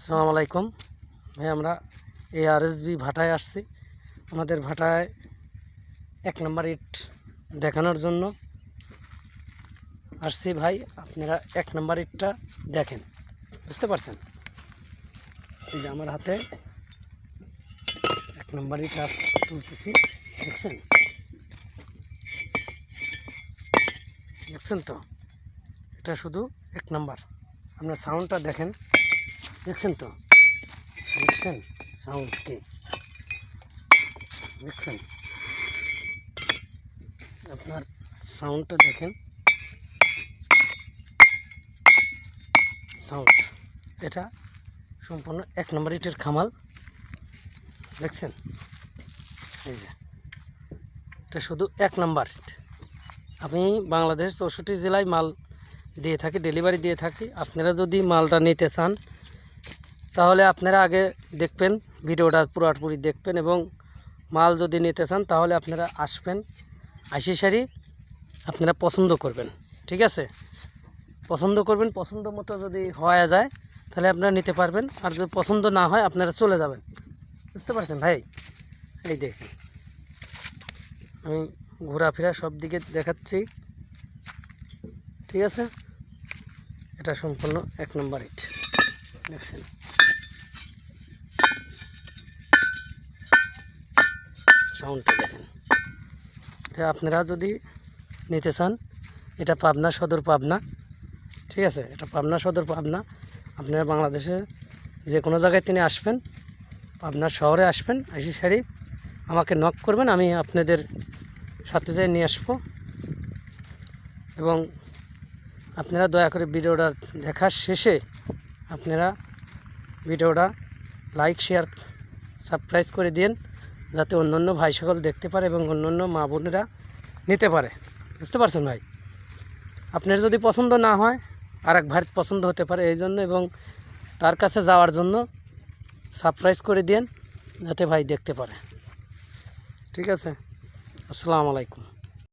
আসসালামু আলাইকুম ভাই, আমরা ARSB ভাটায় আসছি। আমাদের ভাটায় 1 নম্বর ইট দেখানোর জন্য আসছি ভাই। আপনারা 1 নম্বর ইটটা দেখেন, বুঝতে পারছেন? এই যে আমার হাতে 1 নম্বর ইট তুলতেছি, দেখছেন? দেখছেন তো, এটা শুধু 1 নম্বর। আপনার সাউন্ডটা দেখেন, দেখছেন তো? দেখছেন সাউন্ড কি? দেখছেন? আপনার সাউন্ডটা দেখেন, সাউন্ড এটা সম্পূর্ণ 1 নম্বর ইটের খামাল। দেখছেন? এই যে এটা শুধু 1 নম্বর ইট। আমি বাংলাদেশ 64 জেলায় মাল দিয়ে থাকি, ডেলিভারি দিয়ে থাকি। আপনারা যদি মালটা নিতে চান তাহলে আপনারা আগে দেখবেন, ভিডিওটা পুরোপুরি দেখবেন, এবং মাল যদি নিতে চান তাহলে আপনারা আসবেন, আসি সারি আপনারা পছন্দ করবেন, ঠিক আছে? পছন্দ করবেন, পছন্দ মতো যদি হওয়া যায় তাহলে আপনারা নিতে পারবেন, আর যদি পছন্দ না হয় আপনারা চলে যাবেন, বুঝতে পারছেন ভাই? এই দেখেন, আমি ঘোরাফেরা সব দিকে দেখাচ্ছি, ঠিক আছে? এটা সম্পূর্ণ 1 নম্বর ইট, দেখছেন? সাউন্ডটা দেখেন। এটা আপনারা যদি নিতে চান, এটা পাবনা সদর, পাবনা, ঠিক আছে? এটা পাবনা সদর, পাবনা। আপনারা বাংলাদেশে যে কোনো জায়গায় তিনি আসবেন, পাবনা শহরে আসবেন, আসি সারি আমাকে নক করবেন, আমি আপনাদের সাথে যাই নিয়ে আসবো। এবং আপনারা দয়া করে ভিডিওটা দেখার শেষে আপনারা ভিডিওটা লাইক, শেয়ার, সাবস্ক্রাইব করে দিন, যাতে অন্য ভাই সকল দেখতে পারে এবং অন্য মা বোনেরা নিতে পারে, বুঝতে পারছেন ভাই? আপনার যদি পছন্দ না হয় আর এক ভাইয়ের পছন্দ হতে পারে, এই জন্য, এবং তার কাছে যাওয়ার জন্য সাবস্ক্রাইব করে দিন, যাতে ভাই দেখতে পারে, ঠিক আছে? আসসালামু আলাইকুম।